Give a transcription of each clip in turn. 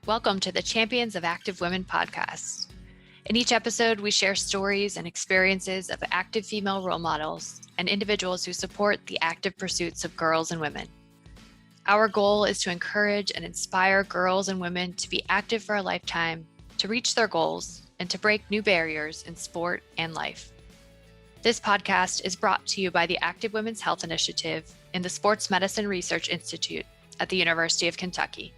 Welcome to the Champions of Active Women podcast. In each episode, we share stories and experiences of active female role models and individuals who support the active pursuits of girls and women. Our goal is to encourage and inspire girls and women to be active for a lifetime, to reach their goals, and to break new barriers in sport and life. This podcast is brought to you by the Active Women's Health Initiative in the Sports Medicine Research Institute at the University of Kentucky.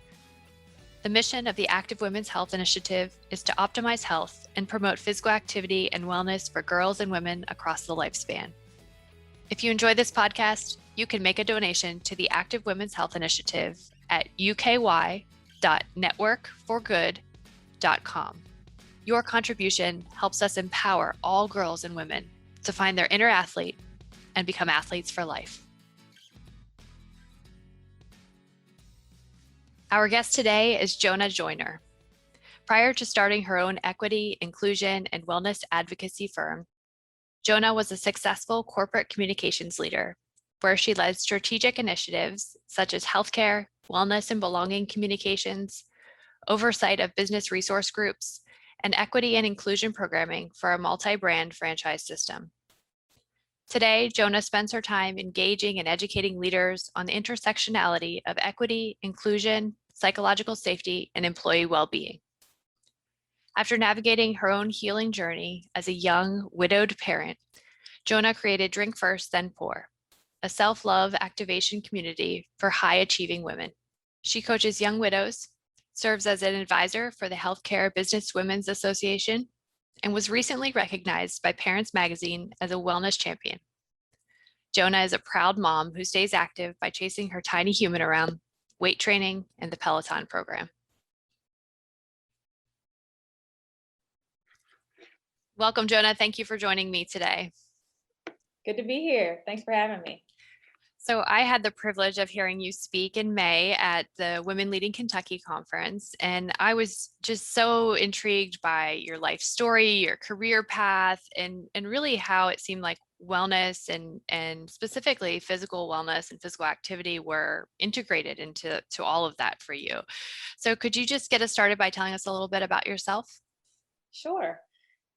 The mission of the Active Women's Health Initiative is to optimize health and promote physical activity and wellness for girls and women across the lifespan. If you enjoy this podcast, you can make a donation to the Active Women's Health Initiative at uky.networkforgood.com. Your contribution helps us empower all girls and women to find their inner athlete and become athletes for life. Our guest today is Jona Joiner. Prior to starting her own equity, inclusion, and wellness advocacy firm, Jona was a successful corporate communications leader, where she led strategic initiatives such as healthcare, wellness and belonging communications, oversight of business resource groups, and equity and inclusion programming for a multi-brand franchise system. Today, Jona spends her time engaging and educating leaders on the intersectionality of equity, inclusion, psychological safety, and employee well-being. After navigating her own healing journey as a young, widowed parent, Jona created Drink First, Then Pour, a self-love activation community for high-achieving women. She coaches young widows, serves as an advisor for the Healthcare Businesswomen's Association, and was recently recognized by Parents Magazine as a wellness champion. Jona is a proud mom who stays active by chasing her tiny human around, weight training, and the Peloton program. Welcome, Jona. Thank you for joining me today. Good to be here. Thanks for having me. So I had the privilege of hearing you speak in May at the Women Leading Kentucky conference, and I was just so intrigued by your life story, your career path, and really how it seemed like wellness and specifically physical wellness and physical activity were integrated into all of that for you. So could you just get us started by telling us a little bit about yourself? Sure.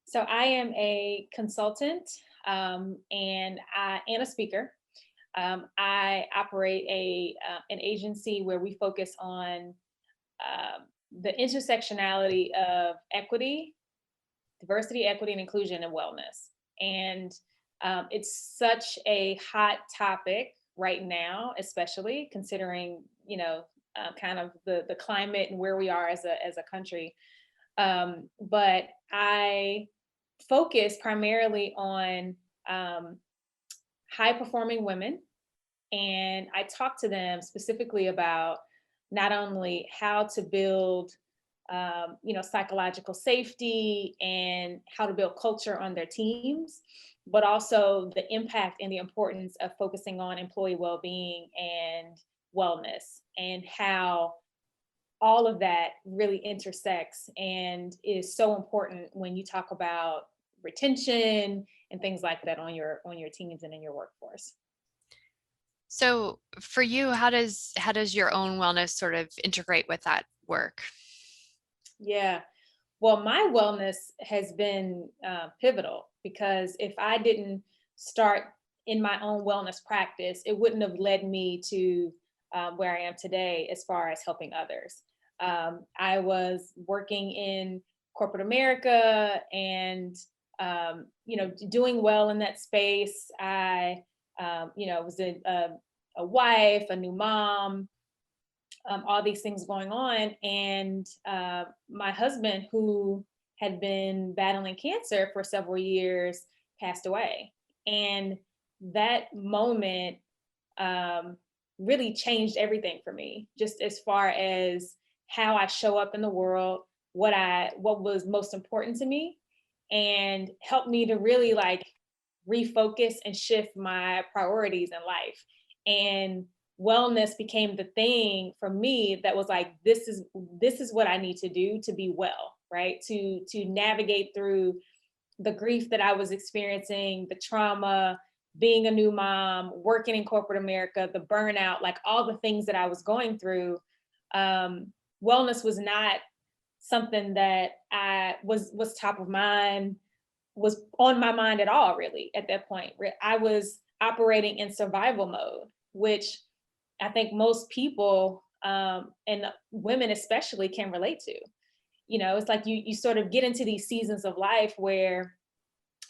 So I am a consultant and a speaker. I operate an agency where we focus on the intersectionality of equity, diversity, equity, and inclusion, and wellness. And it's such a hot topic right now, especially considering, kind of the climate and where we are as a country. But I focus primarily on high-performing women, and I talk to them specifically about not only how to build, psychological safety and how to build culture on their teams, but also the impact and the importance of focusing on employee well-being and wellness, and how all of that really intersects and is so important when you talk about retention and things like that on your teams and in your workforce. So for you, how does your own wellness sort of integrate with that work? Yeah, well, my wellness has been pivotal, because if I didn't start in my own wellness practice, it wouldn't have led me to where I am today as far as helping others. I was working in corporate America and doing well in that space. I, was a wife, a new mom, all these things going on. And my husband, who had been battling cancer for several years, passed away. And that moment really changed everything for me, just as far as how I show up in the world, what was most important to me, and helped me to really refocus and shift my priorities in life. And wellness became the thing for me that was like, this is what I need to do to be well, right? To navigate through the grief that I was experiencing, the trauma, being a new mom, working in corporate America, the burnout, like all the things that I was going through. wellness was not something that I was top of mind, was on my mind at all, really, at that point. I was operating in survival mode, which I think most people, and women especially, can relate to. It's like you sort of get into these seasons of life where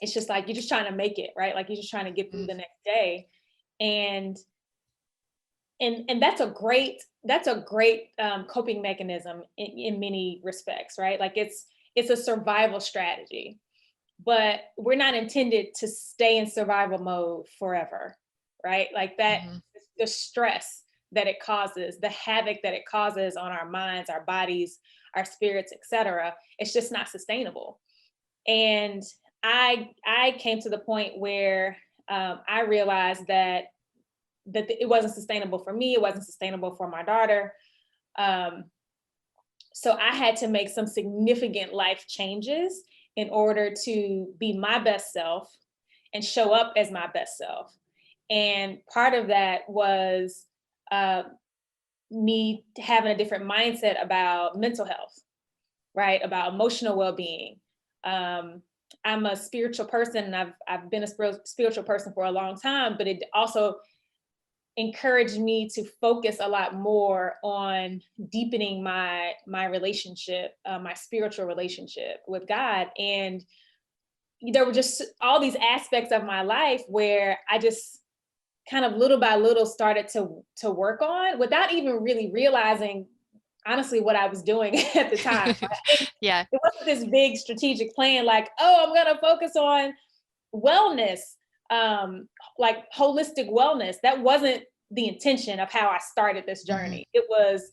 it's just like you're just trying to make it, right? Like you're just trying to get through the next day. And that's a great coping mechanism in many respects, right? Like it's a survival strategy, but we're not intended to stay in survival mode forever, right? Like that, the stress that it causes, the havoc that it causes on our minds, our bodies, our spirits, etc. It's just not sustainable. And I came to the point where I realized that it wasn't sustainable for me. It wasn't sustainable for my daughter. So I had to make some significant life changes in order to be my best self and show up as my best self. And part of that was me having a different mindset about mental health, right? About emotional well-being. I'm a spiritual person, and I've been a spiritual person for a long time, but it also encouraged me to focus a lot more on deepening my relationship, my spiritual relationship with God. And there were just all these aspects of my life where I just kind of little by little started to work on without even really realizing honestly what I was doing at the time. Yeah. It wasn't this big strategic plan like, oh, I'm going to focus on wellness, like holistic wellness. That wasn't the intention of how I started this journey. It was,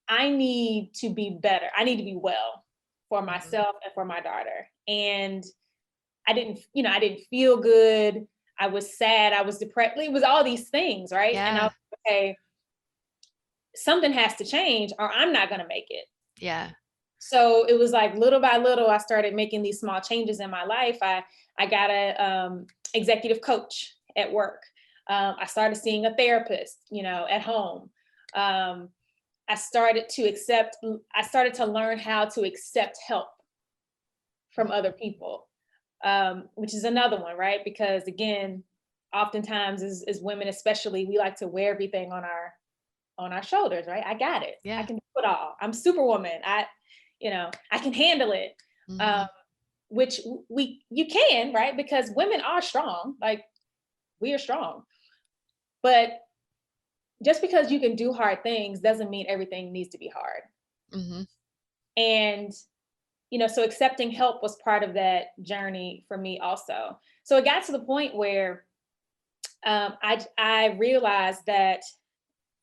I need to be better. I need to be well for myself and for my daughter. And I didn't feel good. I was sad. I was depressed. It was all these things, right? Yeah. And I was like, okay, something has to change or I'm not going to make it. Yeah. So it was like little by little, I started making these small changes in my life. I got a executive coach at work. I started seeing a therapist, at home. I started to learn how to accept help from other people, which is another one, right? Because again, oftentimes as women, especially, we like to wear everything on our shoulders, right? I got it. Yeah. I can do it all. I'm Superwoman. I can handle it. Which you can, right? Because women are strong. Like we are strong. But just because you can do hard things doesn't mean everything needs to be hard. And, so accepting help was part of that journey for me also. So it got to the point where I realized that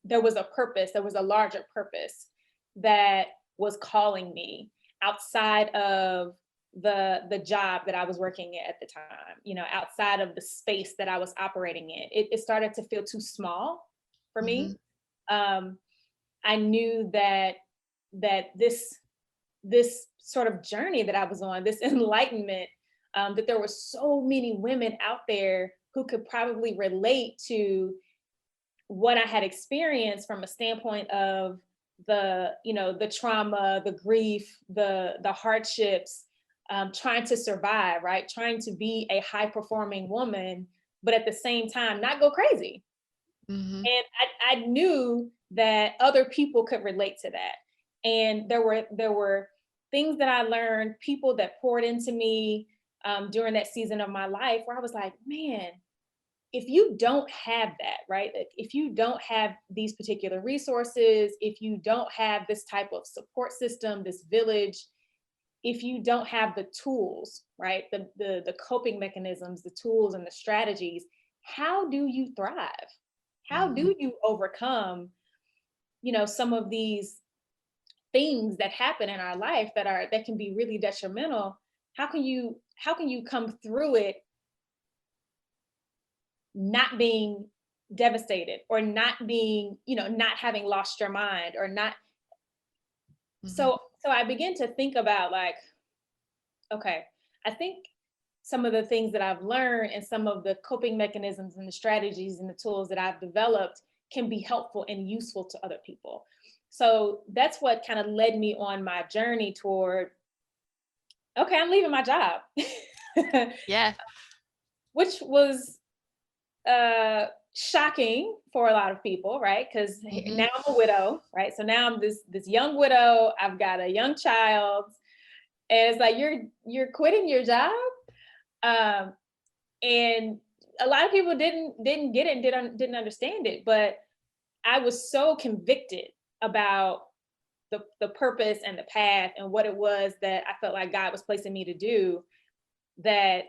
there was a purpose, there was a larger purpose that was calling me outside of the job that I was working at the time, outside of the space that I was operating in. It started to feel too small for me. I knew that this sort of journey that I was on, this enlightenment, that there were so many women out there who could probably relate to what I had experienced from a standpoint of the trauma, the grief, the hardships, trying to survive, right? Trying to be a high performing woman, but at the same time, not go crazy. And I knew that other people could relate to that. And there were things that I learned, people that poured into me during that season of my life where I was like, man, if you don't have that, right? If you don't have these particular resources, if you don't have this type of support system, this village, if you don't have the tools, right? The coping mechanisms, the tools and the strategies, how do you thrive? How do you overcome, some of these things that happen in our life that can be really detrimental? How can you come through it not being devastated or not being, not having lost your mind or not. So I began to think about like, okay, I think some of the things that I've learned and some of the coping mechanisms and the strategies and the tools that I've developed can be helpful and useful to other people. So that's what kind of led me on my journey toward, okay, I'm leaving my job. Yeah. Which was shocking for a lot of people, right? Because Mm-hmm. now I'm a widow, right? So now I'm this young widow. I've got a young child, and it's like you're quitting your job, um, and a lot of people didn't get it, and didn't understand it. But I was so convicted about the purpose and the path and what it was that I felt like God was placing me to do, that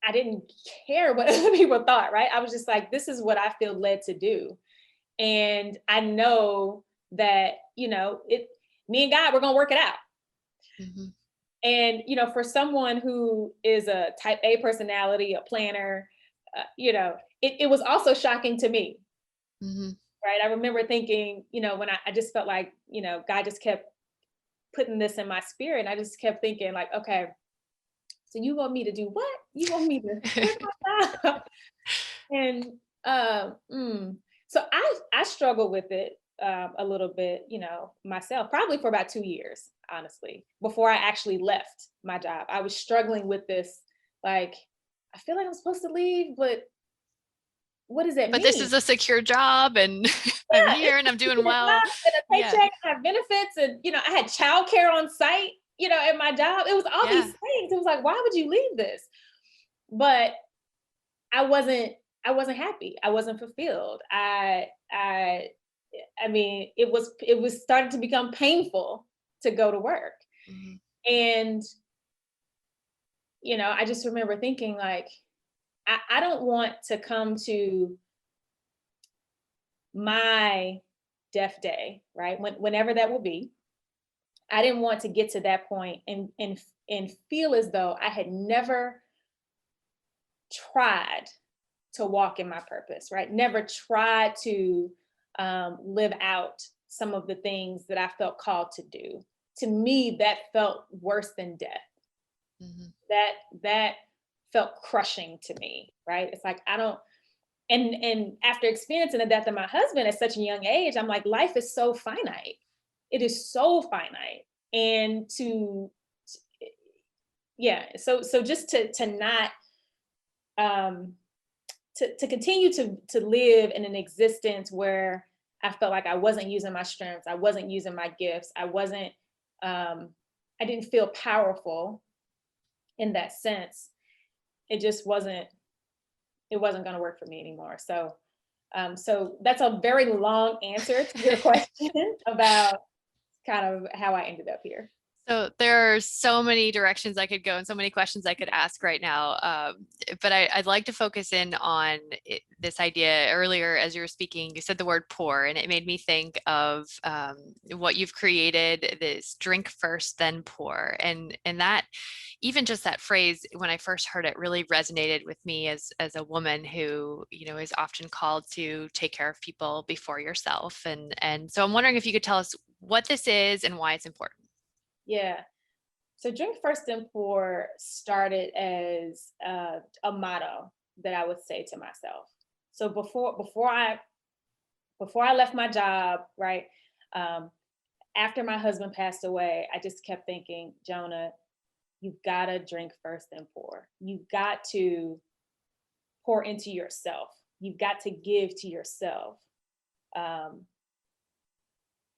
I didn't care what other people thought, right? I was just like, this is what I feel led to do. And I know that, me and God, we're going to work it out. Mm-hmm. And, for someone who is a type A personality, a planner, it was also shocking to me. Mm-hmm. Right. I remember thinking, when I just felt like, God just kept putting this in my spirit. And I just kept thinking like, okay, so you want me to do what? You want me to quit my job? And so I struggled with it a little bit, myself, probably for about 2 years, honestly, before I actually left my job. I was struggling with this, like, I feel like I'm supposed to leave, but what does that But this mean? is a secure job, and I'm Yeah, here it's and I'm a doing secure well. job and a Yeah. paycheck, I have benefits, and I had childcare on site, at my job. It was all these Yeah. things. It was like, why would you leave this? But I wasn't I wasn't happy. I wasn't fulfilled. I mean, it was starting to become painful to go to work. Mm-hmm. And, I just remember thinking like, I don't want to come to my death day, right? Whenever that will be. I didn't want to get to that point and feel as though I had never tried to walk in my purpose, right? Never tried to live out some of the things that I felt called to do. To me, that felt worse than death. Mm-hmm. That felt crushing to me, right? It's like I don't. And after experiencing the death of my husband at such a young age, I'm like, life is so finite. It is so finite, and yeah. So just to not um to continue to live in an existence where I felt like I wasn't using my strengths, I wasn't using my gifts, I didn't feel powerful in that sense. It just wasn't going to work for me anymore. So that's a very long answer to your question about kind of how I ended up here. So there are so many directions I could go and so many questions I could ask right now. But I'd like to focus in on this idea. Earlier, as you were speaking, you said the word pour, and it made me think of what you've created, this drink first, then pour. And that, even just that phrase, when I first heard it, really resonated with me as a woman who, is often called to take care of people before yourself. And so I'm wondering if you could tell us what this is and why it's important. Yeah. So drink first and pour started as a motto that I would say to myself. So before I left my job, right, um, after my husband passed away, I just kept thinking, Jonah, you've got to drink first and pour. You've got to pour into yourself. You've got to give to yourself um,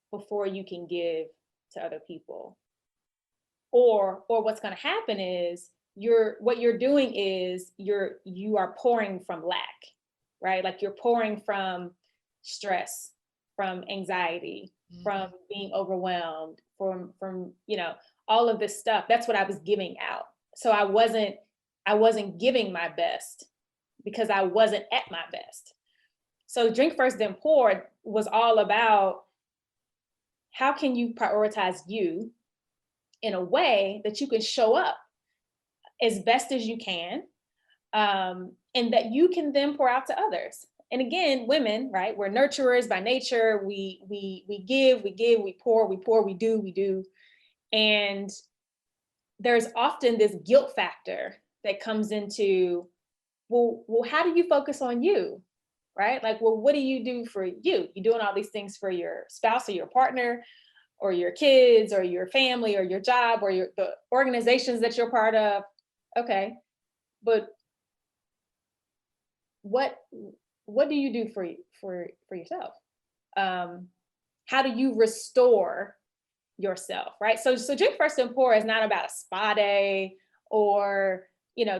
before you can give to other people. Or what's going to happen is what you're doing is you are pouring from lack, right? Like you're pouring from stress, from anxiety, Mm-hmm. from being overwhelmed, from all of this stuff. That's what I was giving out. So I wasn't giving my best because I wasn't at my best. So drink first then pour was all about how can you prioritize you in a way that you can show up as best as you can, and that you can then pour out to others. And again, women, right? We're nurturers by nature. We give, we pour, we do. And there's often this guilt factor that comes into, well, how do you focus on you? right? Like, well, what do you do for you? You're doing all these things for your spouse or your partner or your kids or your family or your job or the organizations that you're part of. Okay, but what do you do for yourself? How do you restore yourself, right? So drink first and pour is not about a spa day or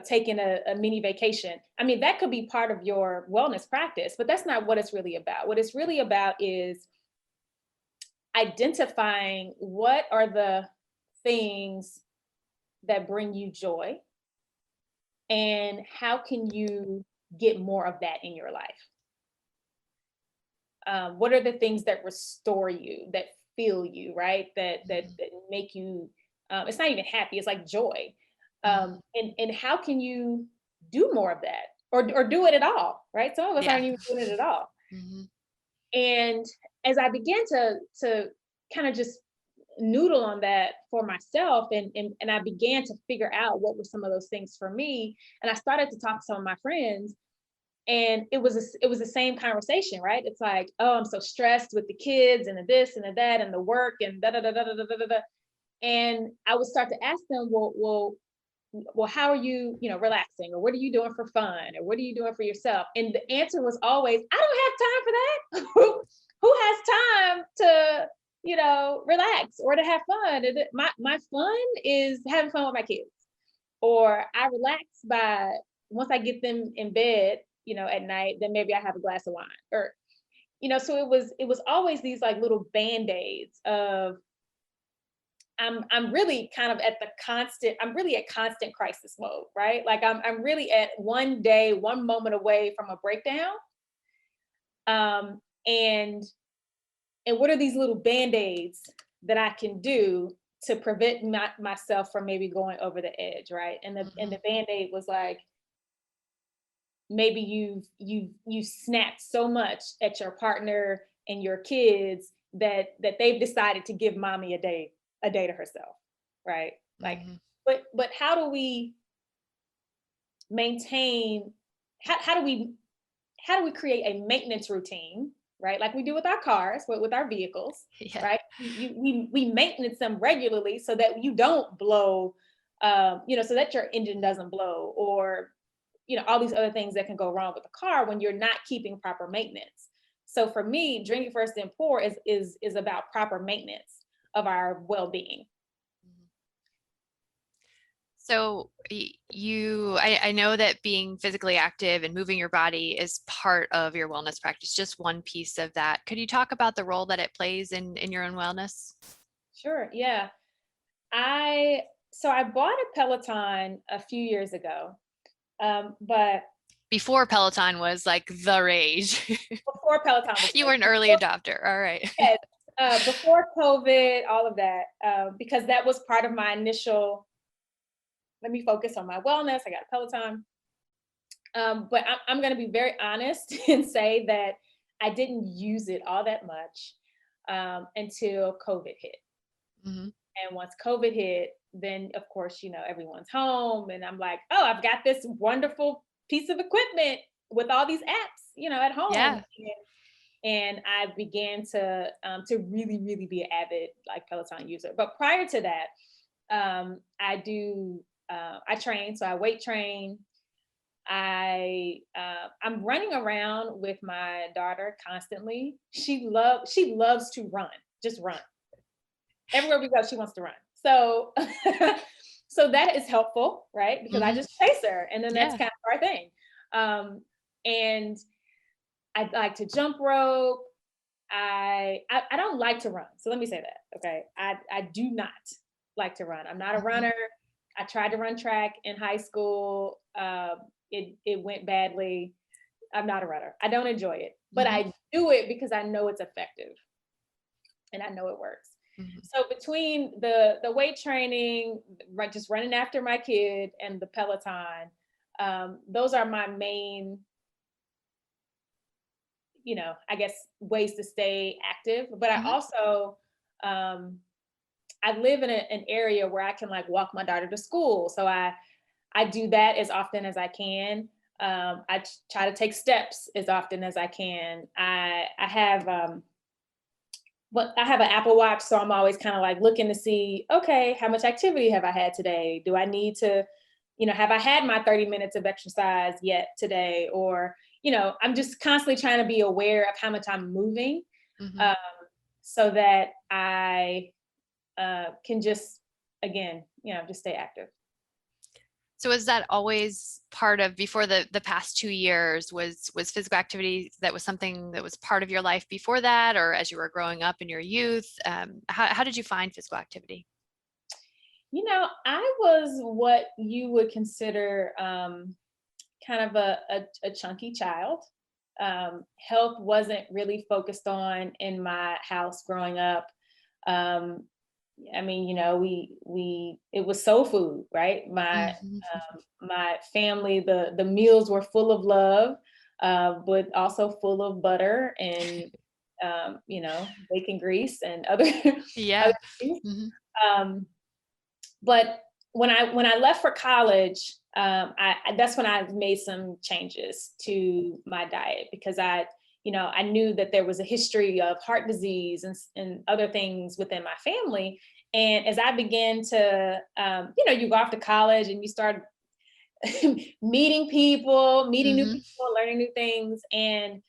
taking a mini vacation. I mean, that could be part of your wellness practice, but that's not what it's really about. What it's really about is identifying what are the things that bring you joy and how can you get more of that in your life. What are the things that restore you, that fill you, right? That make you, it's not even happy, it's like joy. And how can you do more of that or do it at all, right? Some of us aren't even doing it at all. Mm-hmm. And as I began to kind of just noodle on that for myself and I began to figure out what were some of those things for me, and I started to talk to some of my friends, and it was the same conversation, right? It's like, oh, I'm so stressed with the kids and the this and the that and the work and da da da da da da da da. And I would start to ask them, well, how are you, relaxing, or what are you doing for fun, or what are you doing for yourself? And the answer was always, I don't have time for that. Who has time to, relax or to have fun? And my fun is having fun with my kids, or I relax by once I get them in bed, at night, then maybe I have a glass of wine, or, so it was always these like little band-aids of I'm really kind of I'm really at constant crisis mode, right? Like I'm really at one moment away from a breakdown. And what are these little band-aids that I can do to prevent myself from maybe going over the edge, right? And the band-aid was like, maybe you've snapped so much at your partner and your kids that they've decided to give mommy a day to herself, right? Like, but how do we maintain, how do we create a maintenance routine, right? Like we do with our cars, with our vehicles, right? We maintenance them regularly so that you don't blow, so that your engine doesn't blow, or all these other things that can go wrong with the car when you're not keeping proper maintenance. So for me, drinking first and pour is about proper maintenance of our well-being. So I know that being physically active and moving your body is part of your wellness practice, just one piece of that. Could you talk about the role that it plays in your own wellness? Sure, yeah. So I bought a Peloton a few years ago, but before Peloton was like the rage. Before Peloton was you were an early adopter. All right. Yes, before COVID, all of that, because that was part of my initial, let me focus on my wellness. I got a Peloton. But I'm going to be very honest and say that I didn't use it all that much until COVID hit. And once COVID hit, then of course, everyone's home, and I'm like, oh, I've got this wonderful piece of equipment with all these apps, at home. Yeah. And I began to really, really be an avid like Peloton user. But prior to that, I train, so I weight train. I'm running around with my daughter constantly. She loves to run, just run. Everywhere we go, she wants to run. So, so that is helpful, right? Because I just chase her, and then that's kind of our thing. And I like to jump rope. I don't like to run. So let me say that, okay? I do not like to run. I'm not a runner. I tried to run track in high school. It went badly. I'm not a runner. I don't enjoy it, but I do it because I know it's effective and I know it works. So between the weight training, just running after my kid, and the Peloton, those are my main, I guess, ways to stay active. But I also, I live in an area where I can like walk my daughter to school. So I do that as often as I can. I try to take steps as often as I can. I have I have an Apple Watch, so I'm always kind of like looking to see, okay, how much activity have I had today? Do I need to, have I had my 30 minutes of exercise yet today? Or, I'm just constantly trying to be aware of how much I'm moving, Mhm. um, so that I can just, again, just stay active. So was that always part of, before the past 2 years, was physical activity, that was something that was part of your life before that, or as you were growing up in your youth? How did you find physical activity? I was what you would consider kind of a chunky child. Health wasn't really focused on in my house growing up. Um, I mean, we it was soul food, right? Mhm. My family, the meals were full of love, but also full of butter and bacon grease and other Yeah. other things. Mhm. Um, but when I left for college, that's when I made some changes to my diet, because I knew that there was a history of heart disease and other things within my family. And as I began to, you go off to college and you start meeting people, meeting new Mhm. people, learning new things. And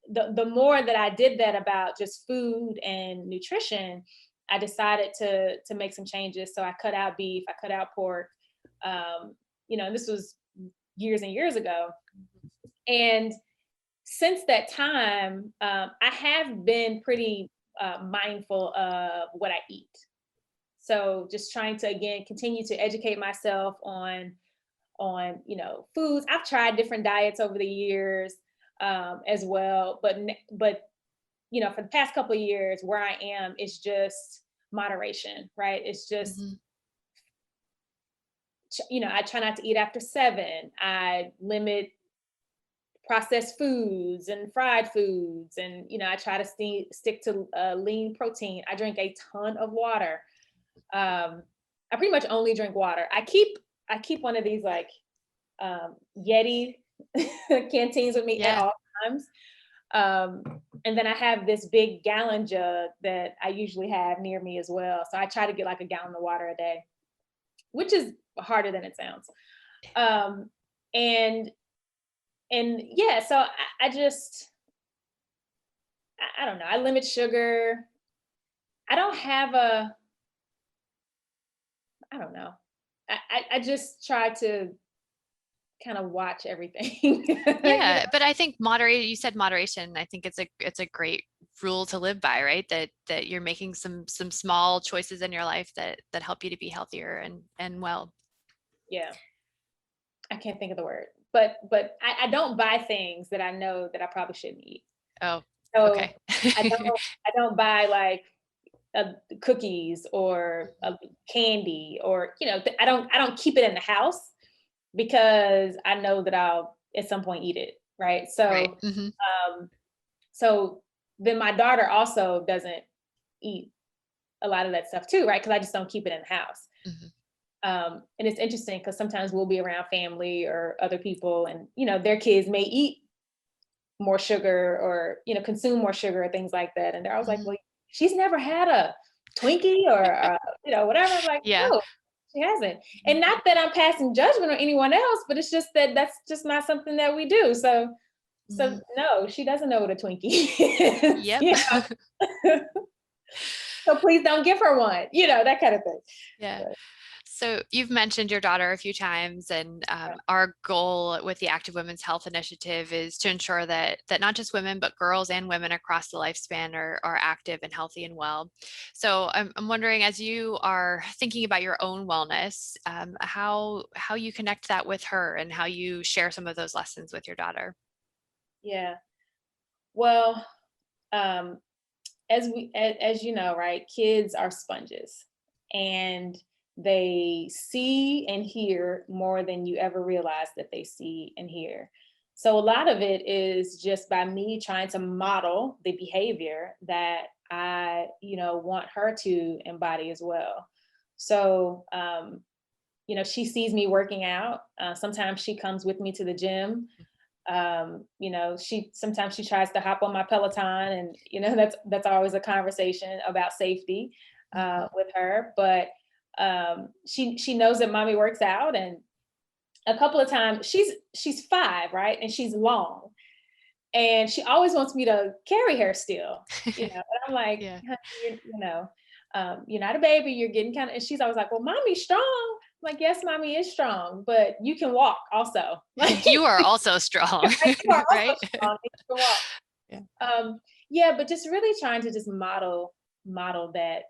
the more that I did that about just food and nutrition, I decided to make some changes. So I cut out beef, I cut out pork. And this was years and years ago. And since that time, I have been pretty mindful of what I eat. So just trying to, again, continue to educate myself on foods. I've tried different diets over the years, as well, but for the past couple of years, where I am, it's just moderation, right? It's just, Mhm. I try not to eat after 7. I limit processed foods and fried foods, and I try to stick to lean protein. I drink a ton of water. I pretty much only drink water. I keep one of these like Yeti canteens with me at Yeah. all times. Um, and then I have this big gallon jug that I usually have near me as well. So I try to get like a gallon of water a day, which is harder than it sounds. Um, and yeah, so I just I don't know. I limit sugar. I don't have a I don't know. I just try to kind of watch everything. Yeah, but I think you said moderation. I think it's a great rule to live by, right? That you're making some small choices in your life that help you to be healthier and well. Yeah, I can't think of the word, but I don't buy things that I know that I probably shouldn't eat. Oh, So okay. I don't buy like cookies or candy, or I don't keep it in the house, because I know that I'll at some point eat it, right? Right. So Hmm. um so then my daughter also doesn't eat a lot of that stuff too, right? Because I just don't keep it in the house. Hmm. And it's interesting because sometimes we'll be around family or other people, and their kids may eat more sugar, or consume more sugar or things like that, and they're always like, Hmm. well, she's never had a Twinkie or whatever. I'm like, Yeah. no, she hasn't. And not that I'm passing judgment on anyone else, but it's just that that's just not something that we do. So Hmm. no, she doesn't know what a Twinkie is. Yep. So please don't give her one, that kind of thing. Yeah. But, So you've mentioned your daughter a few times, and our goal with the Active Women's Health Initiative is to ensure that not just women, but girls and women across the lifespan are active and healthy and well. So I'm wondering, as you are thinking about your own wellness, how you connect that with her and how you share some of those lessons with your daughter. yeah. Well, um, as you know, right, kids are sponges, and they see and hear more than you ever realize that they see and hear. So a lot of it is just by me trying to model the behavior that I want her to embody as well. So she sees me working out. Sometimes she comes with me to the gym. Sometimes she tries to hop on my Peloton, and that's always a conversation about safety with her. But she knows that mommy works out, and a couple of times she's 5, right? And she's long. And she always wants me to carry her still, and I'm like, Yeah. "Honey, you're not a baby, you're getting kind of," and she's always like, "Well, mommy's strong." I'm like, "Yes, mommy is strong, but you can walk also." Like, You are also strong, you are also right? strong, and you can walk. Yeah. Yeah, but just really trying to just model that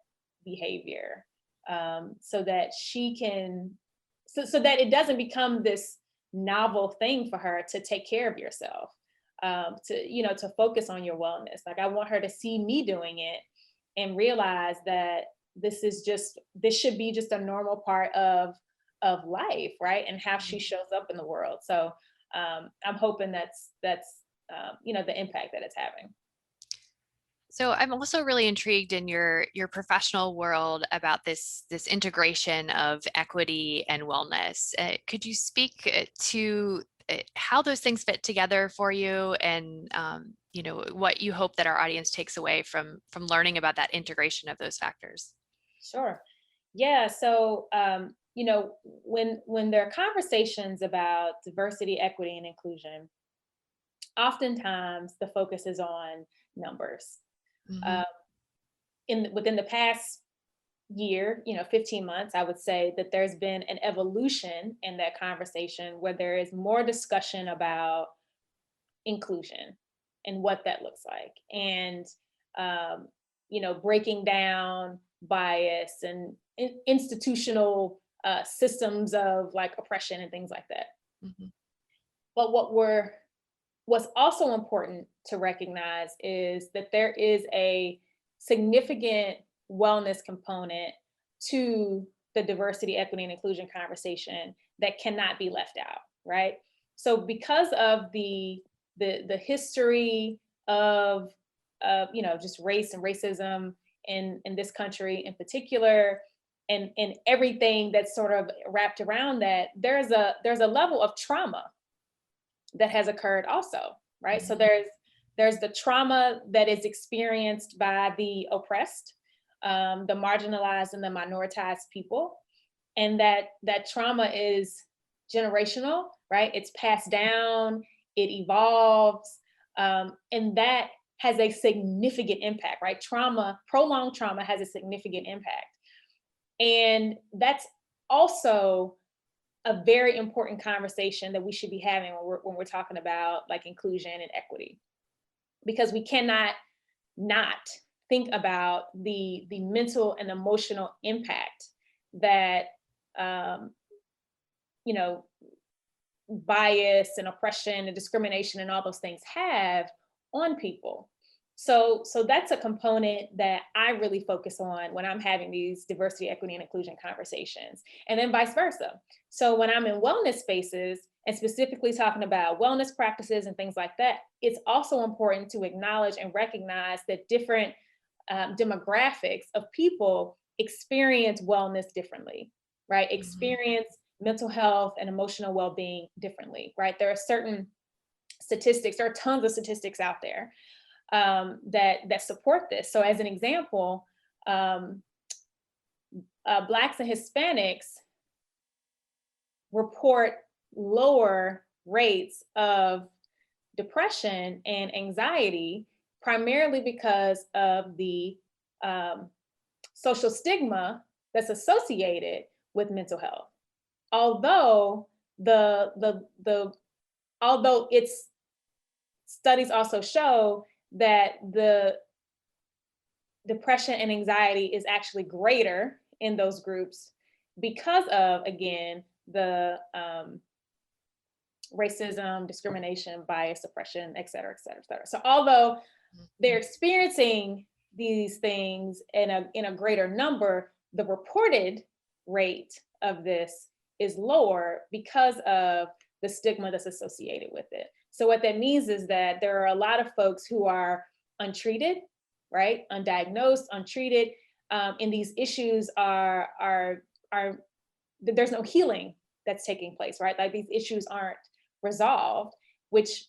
behavior, so that she can, so that it doesn't become this novel thing for her to take care of yourself, to focus on your wellness. Like, I want her to see me doing it and realize that this should be just a normal part of life, right? And how she shows up in the world. So I'm hoping that's the impact that it's having. So I'm also really intrigued in your professional world about this integration of equity and wellness. Could you speak to how those things fit together for you, and what you hope that our audience takes away from learning about that integration of those factors? Sure. Yeah. So, when there are conversations about diversity, equity, and inclusion, oftentimes the focus is on numbers. Mhm. Uh, within the past year, 15 months, I would say that there's been an evolution in that conversation where there is more discussion about inclusion and what that looks like, and um, breaking down bias and institutional systems of like oppression and things like that. Mhm. But what's also important to recognize is that there is a significant wellness component to the diversity, equity, and inclusion conversation that cannot be left out, right? So because of the history of just race and racism in this country in particular, and everything that's sort of wrapped around that, there's a level of trauma that has occurred also, right? So Mhm. there's the trauma that is experienced by the oppressed, the marginalized, and the minoritized people, and that trauma is generational, right? It's passed down, it evolves, and that has a significant impact, right? Prolonged trauma has a significant impact, and that's also a very important conversation that we should be having when we're talking about like inclusion and equity, because we cannot not think about the mental and emotional impact that um, you know bias and oppression and discrimination and all those things have on people. So that's a component that I really focus on when I'm having these diversity, equity, and inclusion conversations, and then vice versa. So when I'm in wellness spaces and specifically talking about wellness practices and things like that, it's also important to acknowledge and recognize that different demographics of people experience wellness differently, right? Mhm. Experience mental health and emotional well-being differently, right? There are certain statistics, there are tons of statistics out there that support this. So as an example, um, Blacks and Hispanics report lower rates of depression and anxiety, primarily because of the um, social stigma that's associated with mental health. Although the although its studies also show that the depression and anxiety is actually greater in those groups because of, again, the racism, discrimination, bias, oppression, et cetera, et cetera, et cetera. So although they're experiencing these things in a greater number, the reported rate of this is lower because of the stigma that's associated with it. So what that means is that there are a lot of folks who are untreated, right? Undiagnosed, untreated, and these issues are there's no healing that's taking place, right? Like these issues aren't resolved, which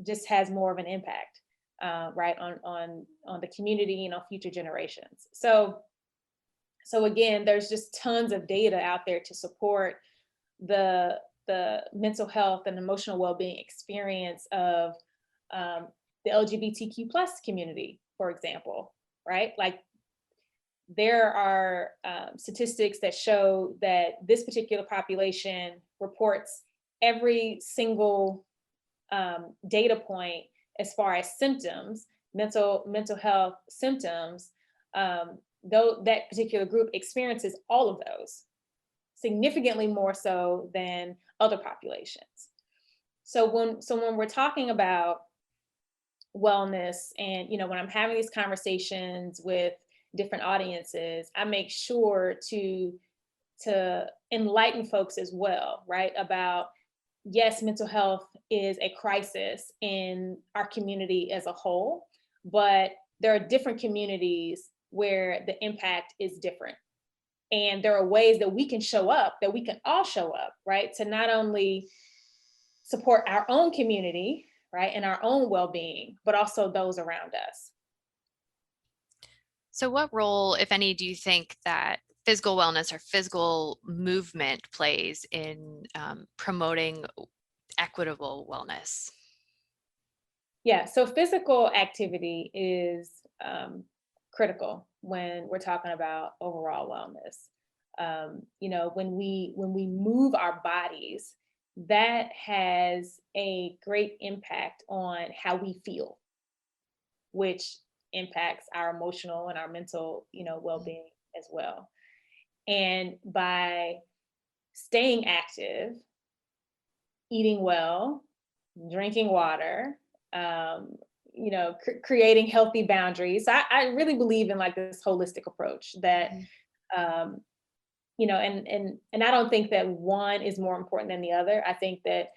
just has more of an impact, right, on the community and on future generations. So again, there's just tons of data out there to support the mental health and emotional well-being experience of the LGBTQ plus community, for example, right? Like there are statistics that show that this particular population reports every single data point as far as symptoms, mental health symptoms, though that particular group experiences all of those, significantly more so than other populations. So when we're talking about wellness, and when I'm having these conversations with different audiences, I make sure to enlighten folks as well, right? About, yes, mental health is a crisis in our community as a whole, but there are different communities where the impact is different. And there are ways that we can show up, that we can all show up, right? To not only support our own community, right, and our own well-being, but also those around us. So what role, if any, do you think that physical wellness or physical movement plays in promoting equitable wellness? Yeah, so physical activity is critical when we're talking about overall wellness. When we move our bodies, that has a great impact on how we feel, which impacts our emotional and our mental, well-being as well. And by staying active, eating well, drinking water, creating healthy boundaries. I really believe in like this holistic approach that, and I don't think that one is more important than the other. I think that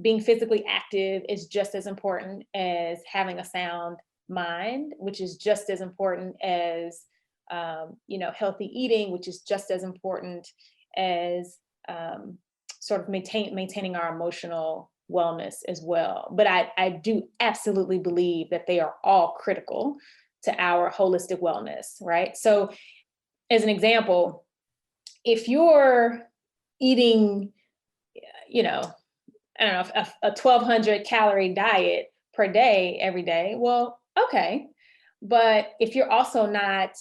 being physically active is just as important as having a sound mind, which is just as important as, healthy eating, which is just as important as sort of maintaining our emotional wellness as well. But I do absolutely believe that they are all critical to our holistic wellness, right? So as an example, if you're eating, I don't know, a 1,200 calorie diet per day, every day, well, okay. But if you're also not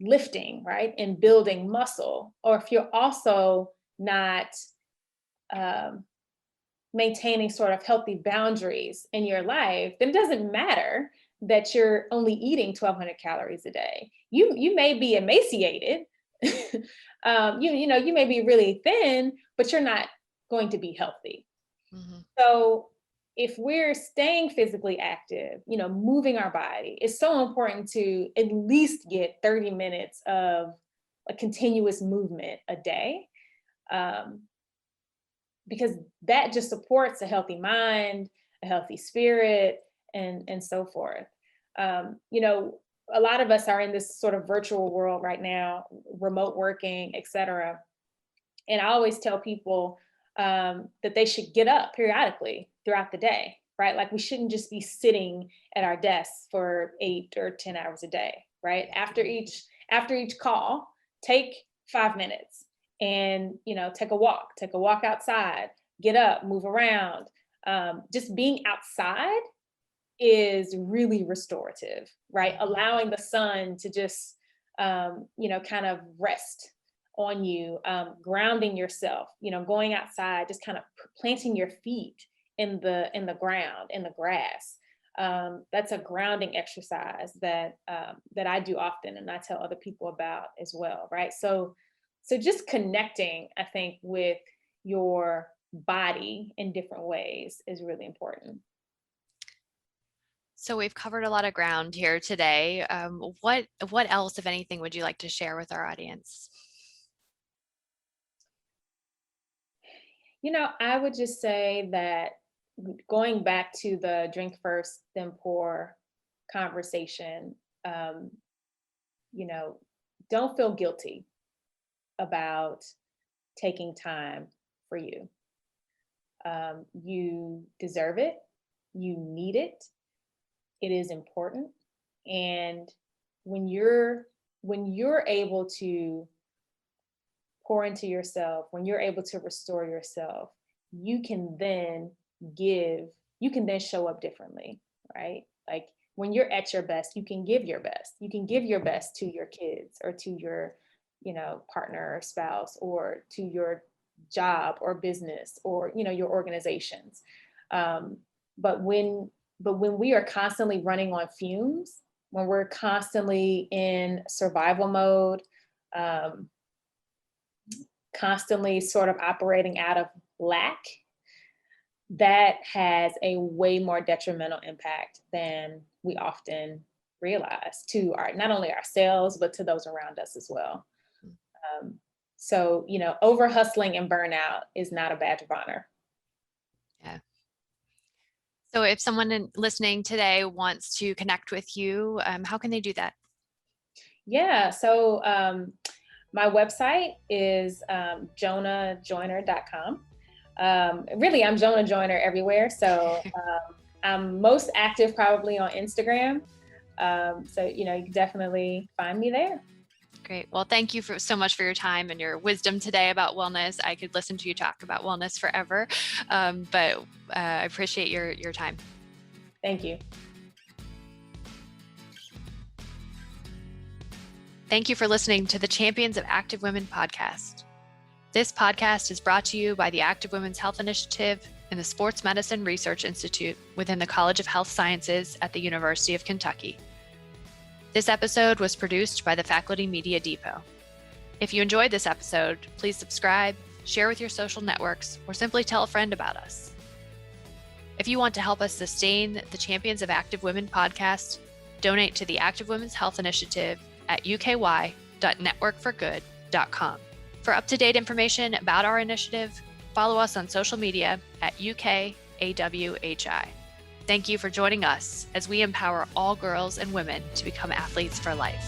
lifting, right, and building muscle, or if you're also not maintaining sort of healthy boundaries in your life, then it doesn't matter that you're only eating 1,200 calories a day. You may be emaciated, you may be really thin, but you're not going to be healthy. Mm-hmm. So if we're staying physically active, moving our body, it's so important to at least get 30 minutes of a continuous movement a day. Because that just supports a healthy mind, a healthy spirit, and so forth. A lot of us are in this sort of virtual world right now, remote working, et cetera. And I always tell people that they should get up periodically throughout the day, right? Like we shouldn't just be sitting at our desks for 8 or 10 hours a day, right? After each call, take 5 minutes and, take a walk outside, get up, move around. Just being outside is really restorative, right? Allowing the sun to just, kind of rest on you, grounding yourself, going outside, just kind of planting your feet in the ground, in the grass. That's a grounding exercise that I do often, and I tell other people about as well, right? So just connecting, I think, with your body in different ways is really important. So we've covered a lot of ground here today. What else, if anything, would you like to share with our audience? I would just say that going back to the drink first, then pour conversation, don't feel guilty about taking time for you. You deserve it. You need it. It is important. And when you're able to pour into yourself, when you're able to restore yourself, you can then show up differently, right? Like when you're at your best, you can give your best. You can give your best to your kids or to your, partner or spouse, or to your job or business, or, your organizations. But when we are constantly running on fumes, when we're constantly in survival mode, constantly sort of operating out of lack, that has a way more detrimental impact than we often realize to not only ourselves, but to those around us as well. So, over hustling and burnout is not a badge of honor. Yeah. So if someone listening today wants to connect with you, how can they do that? Yeah. So my website is jonajoiner.com. Really, I'm Jona Joiner everywhere. So I'm most active probably on Instagram. So, you can definitely find me there. Great. Well, thank you so much for your time and your wisdom today about wellness. I could listen to you talk about wellness forever, but I appreciate your time. Thank you. Thank you for listening to the Champions of Active Women podcast. This podcast is brought to you by the Active Women's Health Initiative and the Sports Medicine Research Institute within the College of Health Sciences at the University of Kentucky. This episode was produced by the Faculty Media Depot. If you enjoyed this episode, please subscribe, share with your social networks, or simply tell a friend about us. If you want to help us sustain the Champions of Active Women podcast, donate to the Active Women's Health Initiative at uky.networkforgood.com. For up-to-date information about our initiative, follow us on social media at UKAWHI. Thank you for joining us as we empower all girls and women to become athletes for life.